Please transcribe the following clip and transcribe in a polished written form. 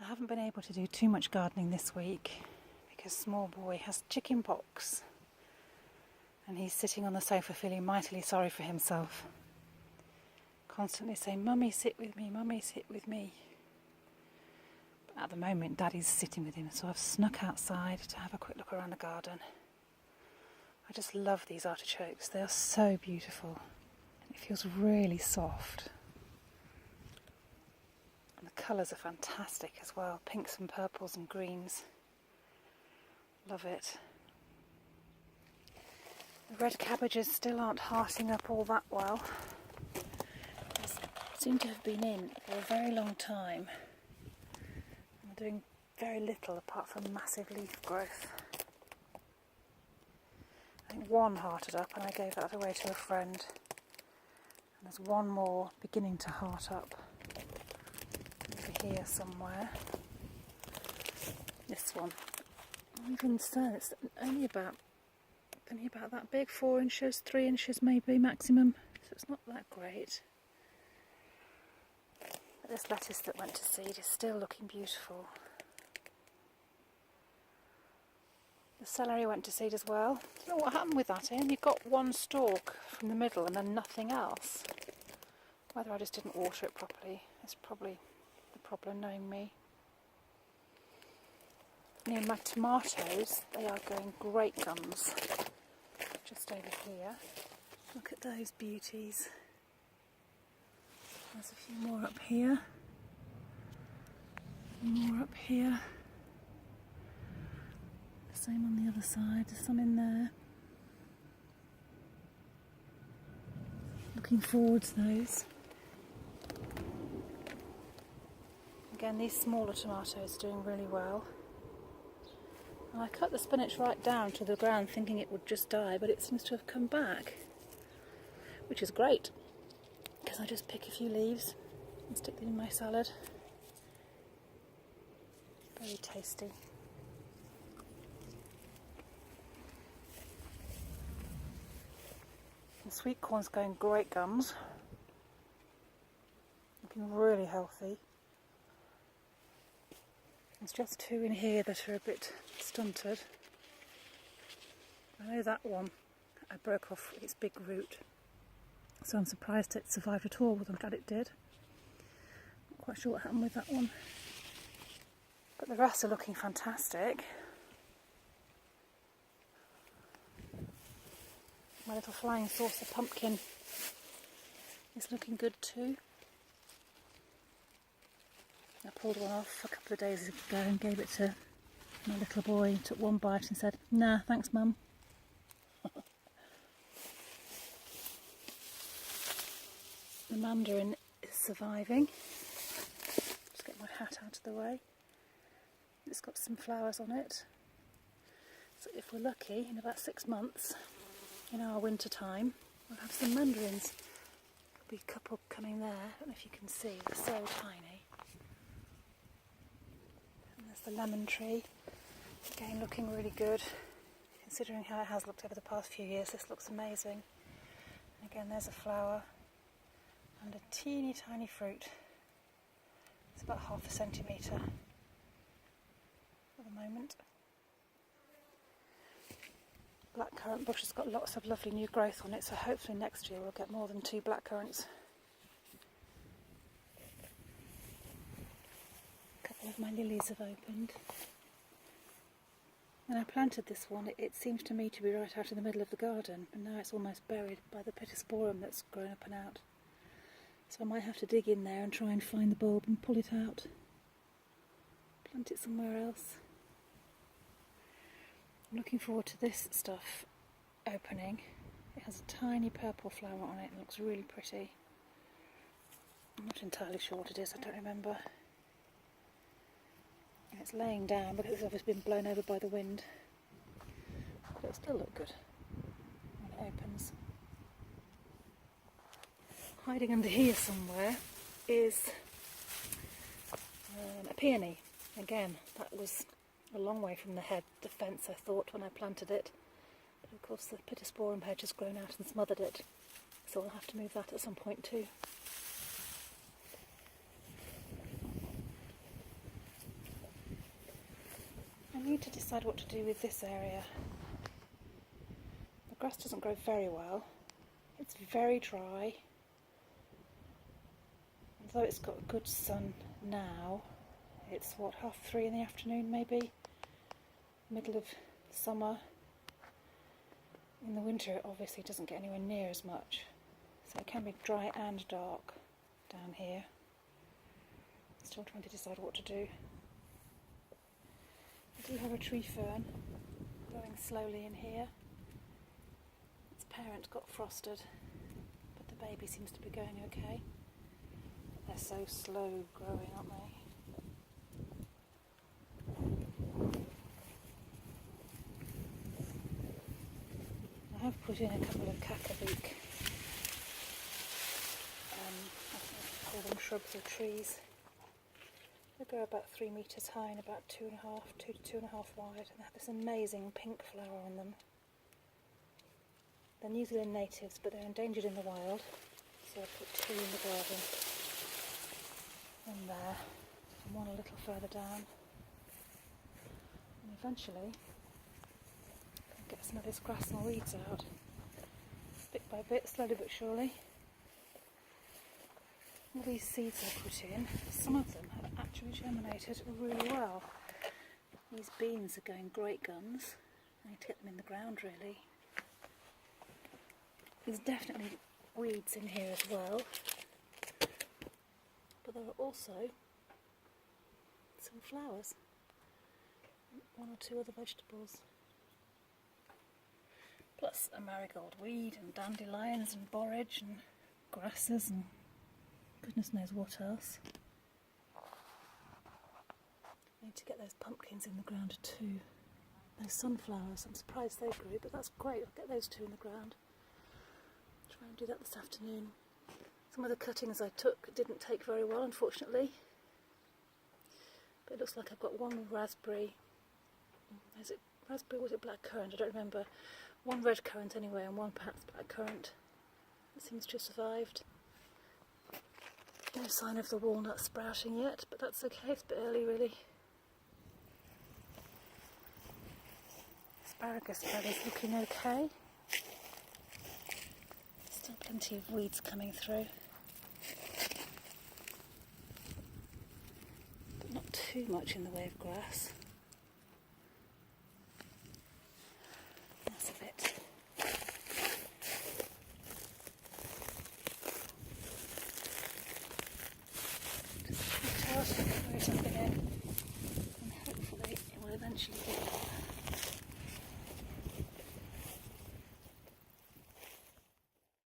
I haven't been able to do too much gardening this week because small boy has chicken pox and he's sitting on the sofa feeling mightily sorry for himself, constantly saying, "Mummy, sit with me, Mummy, sit with me." But at the moment Daddy's sitting with him, so I've snuck outside to have a quick look around the garden. I just love these artichokes, they are so beautiful and it feels really soft. And the colours are fantastic as well, pinks and purples and greens. Love it. The red cabbages still aren't hearting up all that well. They seem to have been in for a very long time. And they're doing very little apart from massive leaf growth. I think one hearted up and I gave that away to a friend. And there's one more beginning to heart up over here somewhere. This one. Even so, it's only about that big, 4 inches, 3 inches maybe maximum, so it's not that great. But this lettuce that went to seed is still looking beautiful. The celery went to seed as well. I don't know what happened with that, Ian. You got one stalk from the middle and then nothing else. Whether I just didn't water it properly is probably the problem, knowing me. Near my tomatoes, they are going great guns. Just over here. Look at those beauties. There's a few more up here. More up here. The same on the other side. There's some in there. Looking forward to those. Again, these smaller tomatoes are doing really well. And I cut the spinach right down to the ground thinking it would just die, but it seems to have come back, which is great because I just pick a few leaves and stick them in my salad. Very tasty. And sweet corn's going great guns, looking really healthy. There's just 2 in here that are a bit stunted. I know that one I broke off its big root, so I'm surprised it survived at all, but I'm glad it did. Not quite sure what happened with that one. But the rest are looking fantastic. My little flying saucer pumpkin is looking good too. I pulled one off a couple of days ago and gave it to my little boy. He took one bite and said, "Nah, thanks Mum." The mandarin is surviving. Just get my hat out of the way. It's got some flowers on it. So if we're lucky, in about 6 months, in our winter time, we'll have some mandarins. There'll be a couple coming there. I don't know if you can see, they're so tiny. The lemon tree, again looking really good, considering how it has looked over the past few years. This looks amazing. And again, there's a flower and a teeny tiny fruit. It's about 1/2 centimetre at the moment. Blackcurrant bush has got lots of lovely new growth on it, so hopefully next year we'll get more than 2 blackcurrants. Of my lilies have opened. When I planted this one, it seems to me to be right out in the middle of the garden, and now it's almost buried by the pittosporum that's grown up and out. So I might have to dig in there and try and find the bulb and pull it out. Plant it somewhere else. I'm looking forward to this stuff opening. It has a tiny purple flower on it and looks really pretty. I'm not entirely sure what it is, I don't remember. And it's laying down because it's obviously been blown over by the wind. But it'll still look good when it opens. Hiding under here somewhere is a peony. Again, that was a long way from the fence I thought when I planted it. But of course the pittosporum hedge has grown out and smothered it. So I'll have to move that at some point too. need to decide what to do with this area. The grass doesn't grow very well. It's very dry. Although it's got good sun now, it's what, 3:30 in the afternoon maybe? Middle of summer. In the winter it obviously doesn't get anywhere near as much. So it can be dry and dark down here. Still trying to decide what to do. I do have a tree fern growing slowly in here. Its parent got frosted, but the baby seems to be going okay. They're so slow growing, aren't they? I have put in a couple of cacabeak, I call them shrubs or trees. They grow about 3 metres high and about 2 to 2.5 wide, and they have this amazing pink flower on them. They're New Zealand natives, but they're endangered in the wild, so I put 2 in the garden. One there, and one a little further down. And eventually, I'll get some of this grass and weeds out, bit by bit, slowly but surely. All these seeds I put in, some of them have actually germinated really well. These beans are going great guns. I need to get them in the ground really. There's definitely weeds in here as well, but there are also some flowers, 1 or 2 other vegetables, plus a marigold weed and dandelions and borage and grasses and goodness knows what else. I need to get those pumpkins in the ground too. Those sunflowers, I'm surprised they grew, but that's great. I'll get those 2 in the ground. Try and do that this afternoon. Some of the cuttings I took didn't take very well, unfortunately. But it looks like I've got 1 raspberry. Is it raspberry or was it blackcurrant? I don't remember. 1 red currant anyway, and 1 perhaps blackcurrant. It seems to have survived. No sign of the walnut sprouting yet, but that's okay, it's a bit early really. Asparagus bed is looking okay. Still plenty of weeds coming through. But not too much in the way of grass.